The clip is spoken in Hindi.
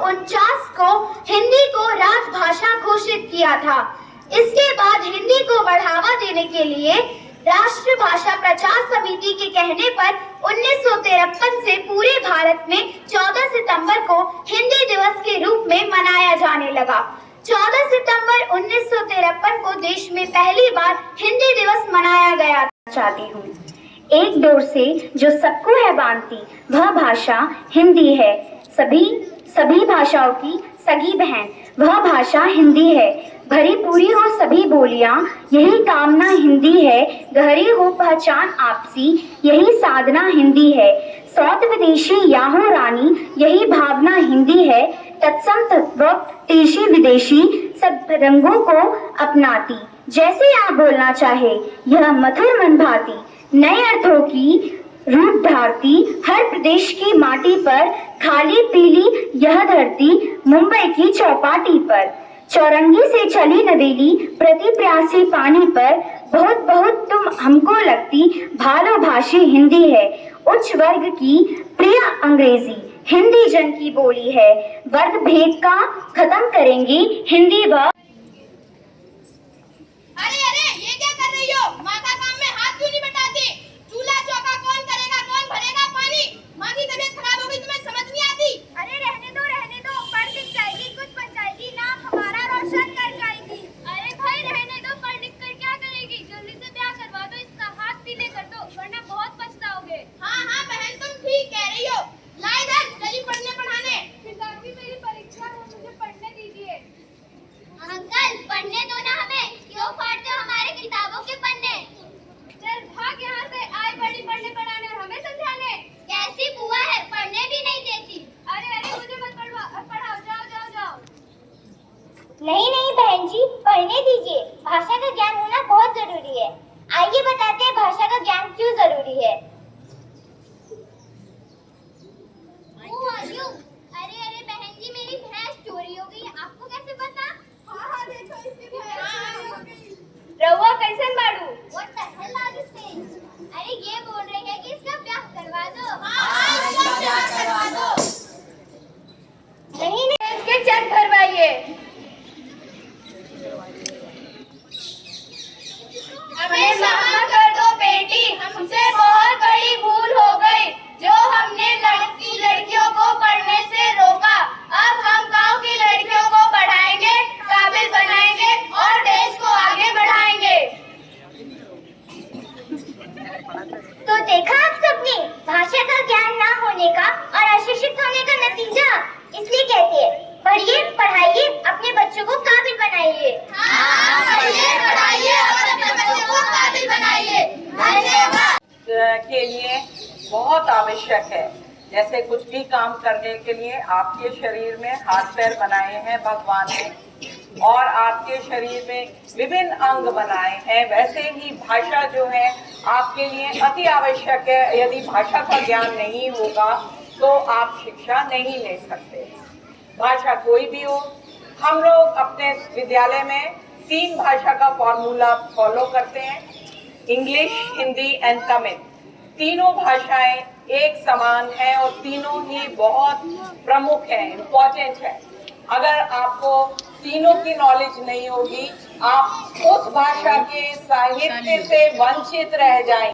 1949 को हिंदी को राजभाषा घोषित किया था। इसके बाद हिंदी को बढ़ावा देने के लिए राष्ट्रभाषा प्रचार समिति के कहने पर 1953 से पूरे भारत में 14 सितंबर को हिंदी दिवस के रूप में मनाया जाने लगा। 14 सितंबर 1953 को देश में पहली बार हिंदी दिवस मनाया गया। चाहती हूँ, एक डोर से जो सबको है बांधती वह भाषा हिंदी है। सभी भाषाओं की सगी बहन वह भाषा हिंदी है। भरी पूरी हो सभी बोलियां यही कामना हिंदी है। गहरी हो पहचान आपसी यही साधना हिंदी है। सौत विदेशी या हो रानी यही भावना हिंदी है। तत्सम तत्व देशी विदेशी सब रंगों को अपनाती जैसे आप बोलना चाहे यह मधुर मन भाती। नए अर्थों की रूप धारती हर प्रदेश की माटी पर खाली पीली यह धरती मुंबई की चौपाटी पर। चौरंगी से चली नवेली प्रति प्यासी पानी पर बहुत बहुत तुम हमको लगती भालो भाषी हिंदी है। उच्च वर्ग की प्रिय अंग्रेजी हिंदी जन की बोली है। वर्ग भेद का खत्म करेंगे हिंदी व अरे अरे ये क्या कर रही हो? माँ का काम में हाथ क्यों नहीं बटाते? चूल्हा चौका कौन करेगा, कौन भरेगा पानी? माँ की तबीयत खराब हो गई, तुम्हें समझ नहीं आती? अरे रहने दो पढ़ लिख जाएगी, कुछ बन जाएगी, नाम हमारा रोशन कर जाएगी। अरे भाई रहने दो, पढ़ लिख कर क्या करेगी? जल्दी से ब्याह करवा दो, इसका हाथ पीले कर दो वरना बहुत पछताओगे। हाँ हाँ बहन तुम ठीक कह रही हो। ला इधर चली पढ़ने पढ़ाने। पिताजी मेरी परीक्षा है, मुझे पढ़ने दीजिए। अंकल पढ़ने दो ना हमें, क्यों फाड़ते हो हमारे किताबों के पन्ने? चल भाग यहाँ से, आए बड़ी पढ़ने पढ़ाने और हमें समझाने। कैसी बुआ है, पढ़ने भी नहीं देती। अरे अरे मुझे मत पढ़ाओ, जाओ जाओ जाओ। नहीं बहन जी, पढ़ने दीजिए। भाषा का ज्ञान होना बहुत जरूरी है। आइए बताते हैं भाषा का ज्ञान क्यों जरूरी है। अरे अरे बहन जी, मेरी भैंस चोरी हो गई, आपको कैसे पता? हाँ देखो इसकी भैंस चोरी हो गई। रहुआ कैसन बाड़ू? What the hell are you saying? अरे ये बोल रहे हैं कि इसका ब्याह करवा दो। हाँ इसका ब्याह करवा दो। नहीं इसके चेक भरवाइए। हमें क्षमा कर दो बेटी, हमसे बहुत बड़ी भूल हो गई जो हमने लड़कियों को पढ़ने से रोका। अब हम गांव की लड़कियों को पढ़ाएंगे, काबिल बनाएंगे और देश को आगे बढ़ाएंगे। तो देखा आप सबने भाषा का ज्ञान ना होने का और अशिक्षित होने का नतीजा। इसलिए कहते हैं पढ़िए पढ़ाइए, अपने बच्चों को काबिल बनाइए। हाँ पढ़िए पढ़ाइए और अपने बच्चों को काबिल बनाइए। धन्यवाद। के लिए बहुत आवश्यक है। जैसे कुछ भी काम करने के लिए आपके शरीर में हाथ पैर बनाए हैं भगवान ने और आपके शरीर में विभिन्न अंग बनाए हैं, वैसे ही भाषा जो है आपके लिए अति आवश्यक है। यदि भाषा का ज्ञान नहीं होगा तो आप शिक्षा नहीं ले सकते। भाषा कोई भी हो, हम लोग अपने विद्यालय में 3 भाषा का फॉर्मूला फॉलो करते हैं, इंग्लिश, हिंदी एंड तमिल। तीनों भाषाएं एक समान है और तीनों ही बहुत प्रमुख है, इम्पोर्टेंट है। अगर आपको तीनों की नॉलेज नहीं होगी, आप उस भाषा के साहित्य से वंचित रह जाएंगे।